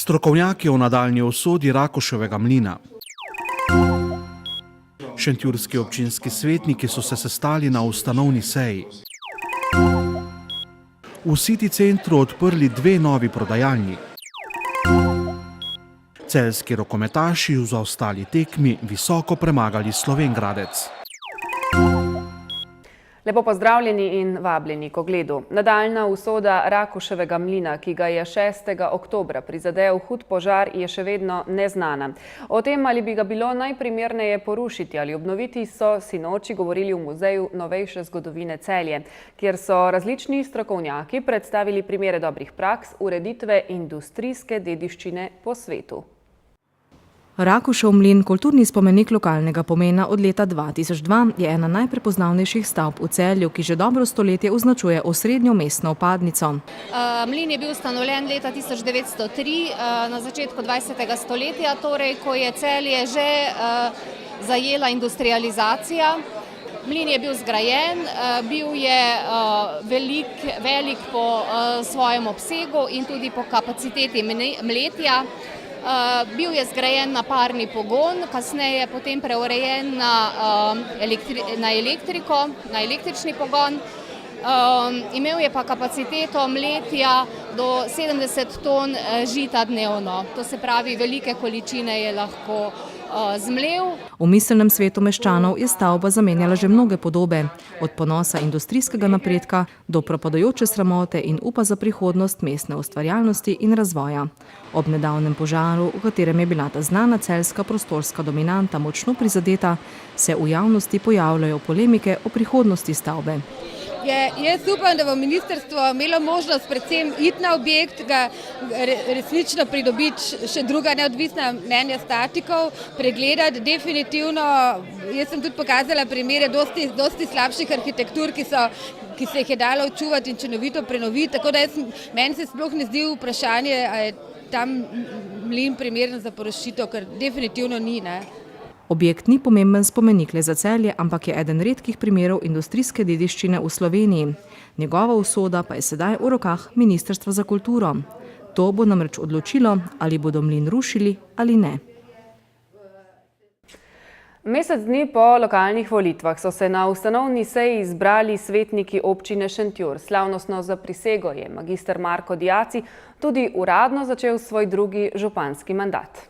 Strokovnjaki o nadaljnji usodi Rakuševega mlina. Šentjurski občinski svetniki so se sestali na ustanovni seji. V City centru odprli 2 novi prodajalni. Celjski rokometaši v zaostali tekmi visoko premagali Slovenj Gradec. Lepo pozdravljeni in vabljeni k ogledu. Nadaljna usoda Rakuševega mlina, ki ga je 6. oktobra prizadel hud požar, je še vedno neznana. O tem, ali bi ga bilo najprimerneje porušiti ali obnoviti, so sinoči govorili v Muzeju novejše zgodovine Celje, kjer so različni strokovnjaki predstavili primere dobrih praks ureditve industrijske dediščine po svetu. Rakušev mlin, kulturni spomenik lokalnega pomena od leta 2002, je ena najprepoznavnejših stavb v Celju, ki že dobro stoletje označuje osrednjo mestno vpadnico. Mlin je bil ustanovljen leta 1903, na začetku 20. stoletja, torej ko je Celje že zajela industrializacija. Mlin je bil zgrajen, bil je velik po svojem obsegu in tudi po kapaciteti mletja. Bil je zgrajen na parni pogon, kasneje potem preurejen na električni pogon. Imel je pa kapaciteto mletja do 70 ton žita dnevno. To se pravi, velike količine je lahko zmlel. V miselnem svetu meščanov je stavba zamenjala že mnoge podobe, od ponosa industrijskega napredka do propadajoče sramote in upa za prihodnost mestne ustvarjalnosti in razvoja. Ob nedavnem požaru, v katerem je bila ta znana celjska prostorska dominanta močno prizadeta, se v javnosti pojavljajo polemike o prihodnosti stavbe. Jaz upam, da bo ministrstvo imelo možnost predvsem iti na objekt, ga resnično pridobiti še druga neodvisna mnenja statikov, pregledati definitivno. Jaz sem tudi pokazala primere dosti slabših arhitektur, ki se jih je dalo očuvati in čudovito prenoviti, tako da meni se sploh ne zdi vprašanje, ali je tam mlin primeren za porušitev, ker definitivno ni, ne. Objekt ni pomemben spomenik le za Celje, ampak je eden redkih primerov industrijske dediščine v Sloveniji. Njegova usoda pa je sedaj v rokah Ministrstva za kulturo. To bo namreč odločilo, ali bodo mlin rušili ali ne. Mesec dni po lokalnih volitvah so se na ustanovni seji izbrali svetniki občine Šentjur. Slavnostno zaprisego je magister Marko Diaci tudi uradno začel svoj drugi županski mandat.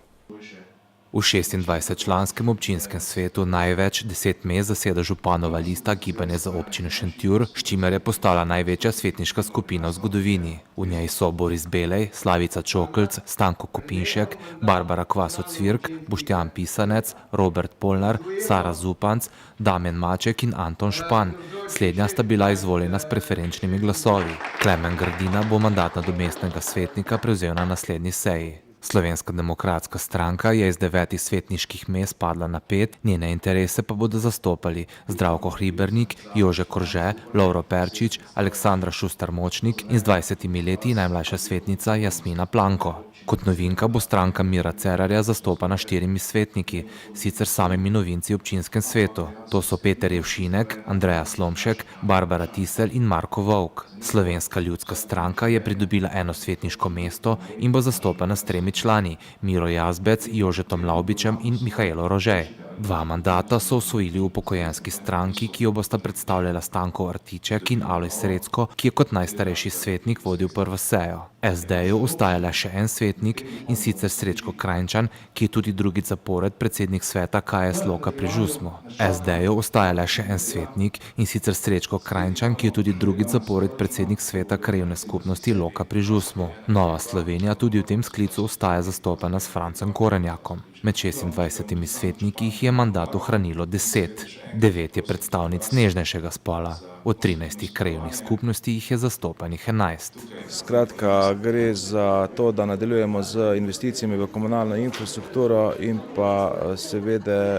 V 26-članskem občinskem svetu največ 10 mest zaseda županova lista Gibanje za občino Šentjur, s čimer je postala največja svetniška skupina v zgodovini. V njej so Boris Belej, Slavica Čokelc, Stanko Kopinšek, Barbara Kvaso-Cvirk, Boštjan Pisanec, Robert Polnar, Sara Zupanc, Damjan Maček in Anton Špan. Slednja sta bila izvoljena s preferenčnimi glasovi. Klemen Grdina bo mandat nadomestnega svetnika prevzel na naslednji seji. Slovenska demokratska stranka je iz 9 svetniških mest padla na 5, njene interese pa bodo zastopali Zdravko Hribernik, Jože Korže, Lovro Perčič, Aleksandra Šustar-Močnik in z 20 leti najmlajša svetnica Jasmina Planko. Kot novinka bo stranka Mira Cerarja zastopana 4 svetniki, sicer samimi novinci v občinskem svetu. To so Peter Jevšinek, Andreja Slomšek, Barbara Tisel in Marko Vovk. Slovenska ljudska stranka je pridobila eno svetniško mesto in bo zastopana s 3 člani, Miro Jazbec, Jožetom Laubičem in Mihajlo Rožej. 2 mandata so osvojili v upokojenski stranki, ki jo bosta predstavljala Stanko Artiček in Alojz Srecko, ki je kot najstarejši svetnik vodil prvo sejo. SD-ju ostaja le še en svetnik, in sicer Srečko Krajnčan, ki je tudi drugič zapored predsednik sveta KS Loka pri Žusmu. SD-ju ostaja le še en svetnik, in sicer Srečko Krajnčan, ki je tudi drugič zapored predsednik sveta krajevne skupnosti Loka pri Žusmu. Nova Slovenija tudi v tem sklicu ostaja zastopana s Francem Korenjakom. Med 26 svetniki jih je mandat ohranilo 10. 9 je predstavnic nežnejšega spola. Od 13 krajevnih skupnosti jih je zastopanih 11. Skratka, gre za to, da nadaljujemo z investicijami v komunalno infrastrukturo in pa seveda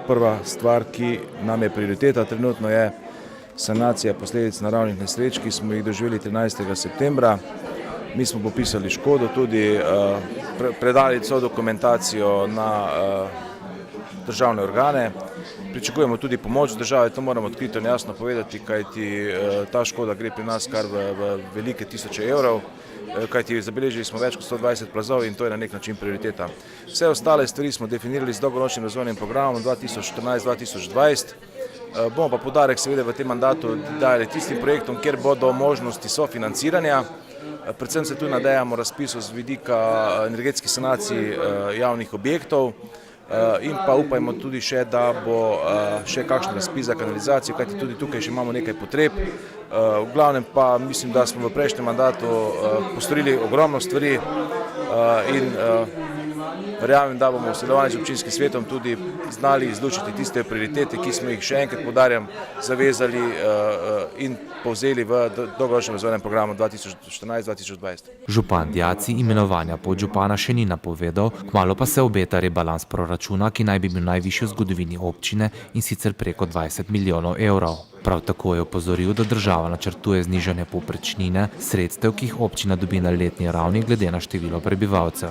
prva stvar, ki nam je prioriteta trenutno, je sanacija posledic naravnih nesreč, ki smo jih doživeli 13. septembra. Mi smo popisali škodo, tudi predali celo dokumentacijo na državne organe. Pričakujemo tudi pomoč države, to moramo odkrito in jasno povedati, kajti ta škoda gre pri nas kar v velike tisoče evrov kajti zabeležili smo več kot 120 plazov in to je na nek način prioriteta. Vse ostale stvari smo definirali z dolgoročnim razvojnim programom 2014-2020. Bomo pa poudarek seveda v tem mandatu dali tistim projektom, kjer bodo možnosti sofinanciranja. Predvsem se tu nadejamo razpisu z vidika energetskih sanacij javnih objektov in pa upajmo tudi še, da bo še kakšen razpis za kanalizacijo, kajti tudi tukaj še imamo nekaj potreb. V glavnem pa mislim, da smo v prejšnjem mandatu postorili ogromno stvari in verjamem, da bomo v sodelovanju z občinskim svetom tudi znali izlučiti tiste prioritete, ki smo jih, še enkrat poudarjam, zavezali in povzeli v dolgoročnem razvojnem programu 2014-2020. Župan Diaci imenovanja podžupana še ni napovedal, kmalu pa se obeta rebalans proračuna, ki naj bi bil najvišji v zgodovini občine in sicer preko 20 milijonov evrov. Prav tako je opozoril, da država načrtuje znižanje povprečnine, sredstev, ki jih občina dobi na letni ravni glede na število prebivalcev.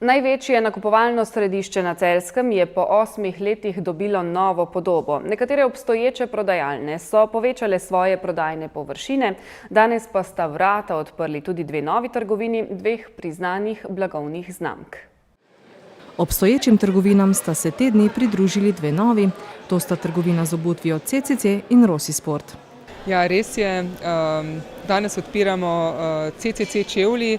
Največje nakupovalno središče na Celjskem je po 8 letih dobilo novo podobo. Nekatere obstoječe prodajalne so povečale svoje prodajne površine, danes pa sta vrata odprli tudi 2 novi trgovini 2 priznanih blagovnih znamk. Obstoječim trgovinam sta se te dni pridružili 2 novi, to sta trgovina z obutvijo CCC in Rossi Sport. Ja, res je. Danes odpiramo CCC čevlji,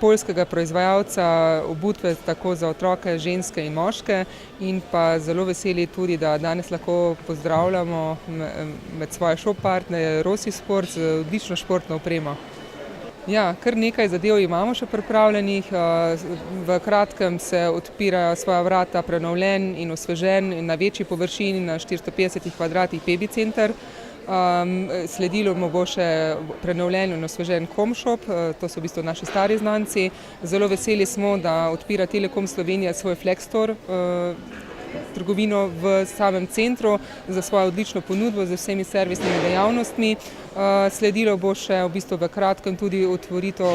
poljskega proizvajalca obutve tako za otroke, ženske in moške in pa zelo veseli tudi, da danes lahko pozdravljamo med svoje shop partnerje Rossi Sport z odlično športno opremo. Ja, kar nekaj zadev imamo še pripravljenih. V kratkem se odpirajo svoja vrata prenovljen in osvežen na večji površini na 450 kvadratih Baby Center. Sledilo mu bo še prenovljen in osvežen Comshop, to so v bistvu naši stari znanci. Zelo veseli smo, da odpira Telekom Slovenija svoj Flex Store, trgovino v samem centru za svojo odlično ponudbo z vsemi servisnimi dejavnostmi. Sledilo bo še v bistvu v kratkem tudi otvoritev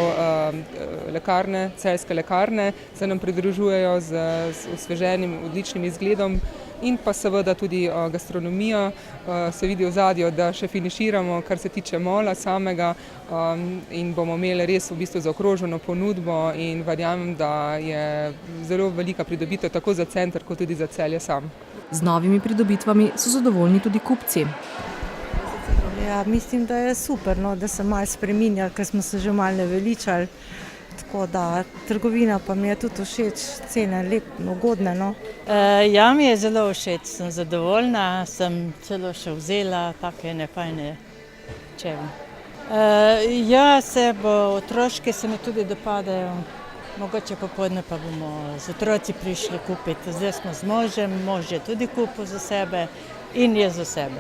lekarne, Celjske lekarne, se nam pridružujejo z osveženim odličnim izgledom. In pa seveda tudi gastronomija, se vidi v ozadju, da še finiširamo, kar se tiče mola samega in bomo imeli res v bistvu zaokroženo ponudbo in verjamem, da je zelo velika pridobitev tako za center, kot tudi za Celje sam. Z novimi pridobitvami so zadovoljni tudi kupci. Ja, mislim, da je super, no, da se malo spreminja, ker smo se že malo naveličali. Tako da trgovina pa mi je tudi všeč, cene lepo, ugodne. No. Ja, mi je zelo všeč, sem zadovoljna, sem celo še vzela take fajne čevlje. Ja, otroške se mi tudi dopadajo, mogoče popoldne pa bomo z otroci prišli kupiti. Zdaj smo z možem, mož je tudi kupil za sebe in je za sebe.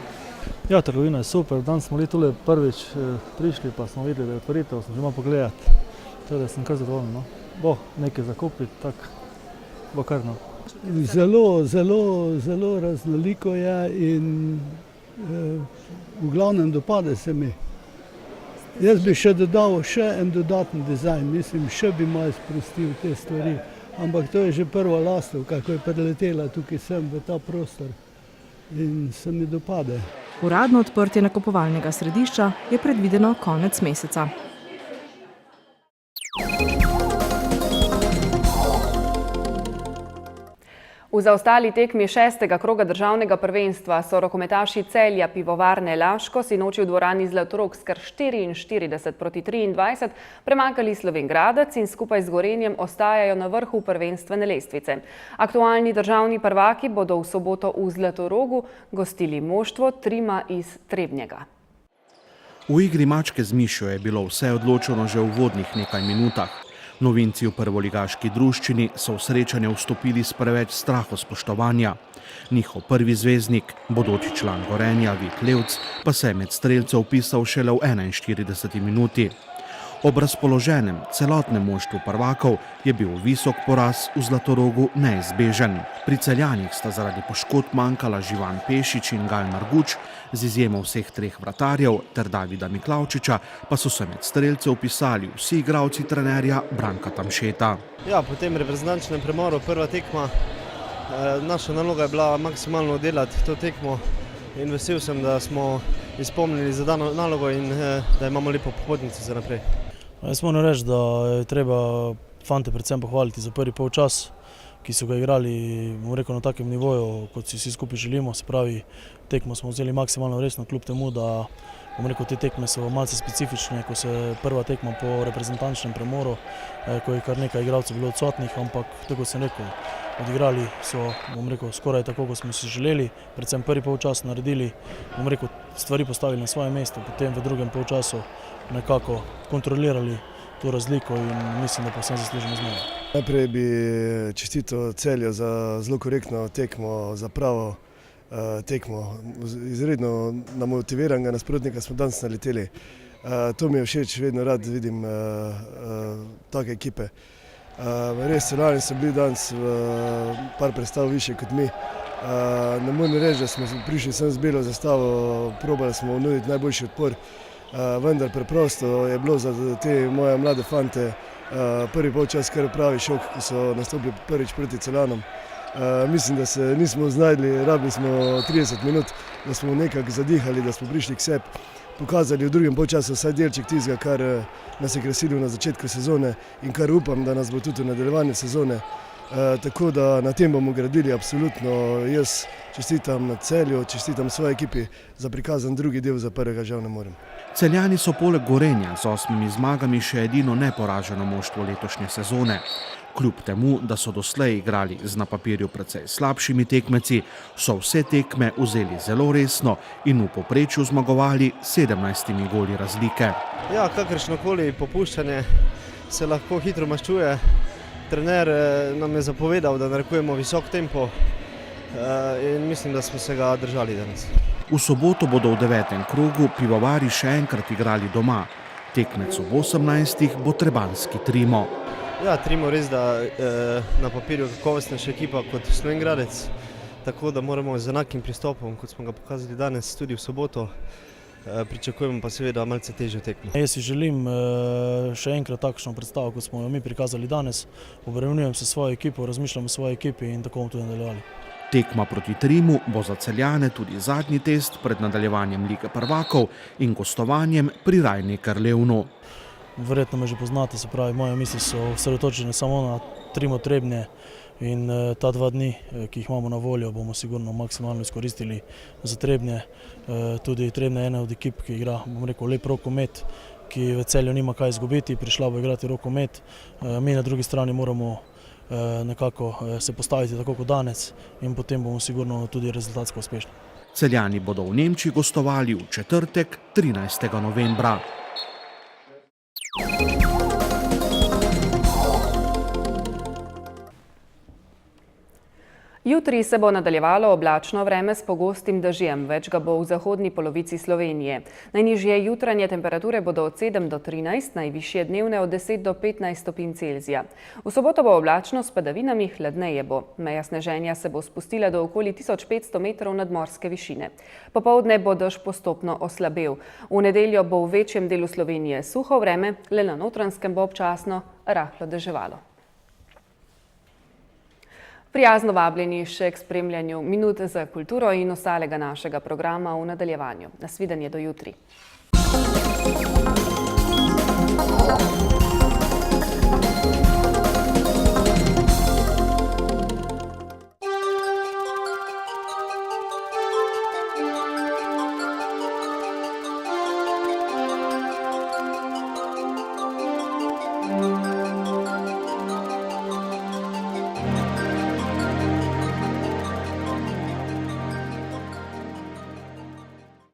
Ja, trgovina je super, danes smo tule prvič prišli, pa smo videli, da je otvoritev, smo že malo pogledati. Teda sem kar zadovoljen, no. Bo nekaj zakupiti, tako bo kar, no. Zelo raznoliko je in v glavnem dopade se mi. Jaz bi še dodal en dodatni dizajn, mislim, še bi malo sprostil te stvari, ampak to je že prva lastovka, ko je preletela tukaj sem v ta prostor in se mi dopade. Uradno odprtje nakupovalnega središča je predvideno konec meseca. V zaostali tekmi 6. kroga državnega prvenstva so rokometaši Celja Pivovarne Laško sinoči v dvorani Zlatorog s kar 44-23 premagali Slovenj Gradec in skupaj z Gorenjem ostajajo na vrhu prvenstvene lestvice. Aktualni državni prvaki bodo v soboto v Zlatorogu gostili moštvo Trima iz Trebnjega. V igri mačke z mišjo je bilo vse odločeno že v uvodnih nekaj minutah. Novinci v prvoligaški druščini so v srečanje vstopili s preveč strahospoštovanja. Njihov prvi zvezdnik, bodoči član Gorenja Vit Levc, pa se je med strelce vpisal šele v 41 minuti. Ob razpoloženem celotnem moštvu prvakov je bil visok poraz v Zlatorogu neizbežen. Pri Celjanih sta zaradi poškodb manjkala Živan Pešič in Gal Marguč, z izjemo vseh 3 vratarjev ter Davida Miklavčiča pa so se med strelce vpisali vsi igralci trenerja Branka Tamšeta. Ja, po tem reprezentančnem premoru prva tekma, naša naloga je bila maksimalno delati to tekmo in vesel sem, da smo izpolnili zadano nalogo in da imamo lepo popotnico za naprej. Jaz moram reči, da je treba fante predvsem pohvaliti za prvi polčas, ki so ga igrali, bom rekel, na takem nivoju, kot si vsi skupaj želimo. Se pravi, tekmo smo vzeli maksimalno resno, kljub temu, da bom rekel, te tekme so malce specifične, ko se prva tekma po reprezentančnem premoru, ko je kar nekaj igralcev bilo odsotnih, ampak tako sem rekel, odigrali so, bom rekel, skoraj tako, kot smo si želeli, predvsem prvi polčas naredili, bom rekel, stvari postavili na svoje mesto, potem v drugem polčasu nekako kontrolirali to razliko in mislim, da pa sem zasluženo zmagal. Najprej bi čestital Celju za zelo korektno tekmo, za pravo tekmo. Izredno namotiviranega nasprotnika smo danes naleteli. To mi je všeč, vedno rad vidim take ekipe. Res Celjani so bili danes par predstav više kot mi. Ne morem reči, da smo prišli sem z belo zastavo, probali smo nuditi najboljši odpor, vendar preprosto je bilo za te moje mlade fante prvi polčas kar pravi šok, ko so nastopili prvič proti Celjanom. Mislim, da se nismo znajdli, rabili smo 30 minut, da smo nekako zadihali, da smo prišli k sebi, pokazali v drugem polčasu vsaj delček tistega, kar nas je krasilo na začetku sezone in kar upam, da nas bo tudi v nadaljevanju sezone. Tako da na tem bomo gradili absolutno. Jaz čestitam Celju, čestitam svoji ekipi za prikazan drugi del, za prvega žal ne morem. Celjani so poleg Gorenja z 8 zmagami še edino neporaženo moštvo letošnje sezone. Kljub temu, da so doslej igrali z na papirju precej slabšimi tekmeci, so vse tekme vzeli zelo resno in v povprečju zmagovali 17 goli razlike. Ja, kakršnokoli popuščanje se lahko hitro maščuje. Trener nam je zapovedal, da narekujemo visok tempo in mislim, da smo se ga držali danes. V soboto bodo v 9. krogu pivovari še enkrat igrali doma. Tekmec ob 18. bo trebanjski Trimo. Ja, Trimo res, da na papirju kakovostnejša ekipa kot Slovenj Gradec, tako da moramo z enakim pristopom, kot smo ga pokazali danes, tudi v soboto. Pričakujemo pa seveda malce težjo tekmo. Jaz si želim še enkrat takšno predstavo, kot smo jo mi prikazali danes. Obremenjujem se svojo ekipo, razmišljam o svoji ekipi in tako bomo tudi nadaljevali. Tekma proti Trimu bo za Celjane tudi zadnji test pred nadaljevanjem Lige prvakov in gostovanjem pri Rajni Levnu. Verjetno me že poznate, se pravi, moje misli so osredotočene samo na Trimo Trebnje in ta 2 dni, ki jih imamo na voljo, bomo sigurno maksimalno izkoristili za Trebnje. Tudi Trebnje je ena od ekip, ki igra, bom rekel, lep rokomet, ki v Celju nima kaj izgubiti, prišla bo igrati rokomet. Mi na drugi strani moramo nekako se postaviti tako kot danes in potem bomo sigurno tudi rezultatsko uspešni. Celjani bodo v Nemčiji gostovali v četrtek 13. novembra. Jutri se bo nadaljevalo oblačno vreme s pogostim dežjem, več ga bo v zahodni polovici Slovenije. Najnižje jutranje temperature bodo od 7 do 13, najvišje dnevne od 10 do 15 stopinj Celzija. V soboto bo oblačno s padavinami, hladneje bo. Meja sneženja se bo spustila do okoli 1500 metrov nadmorske višine. Popoldne bo dež postopno oslabel. V nedeljo bo v večjem delu Slovenije suho vreme, le na Notranjskem bo občasno rahlo deževalo. Prijazno vabljeni še k spremljanju minut za kulturo in ostalega našega programa v nadaljevanju. Nasvidenje do jutri.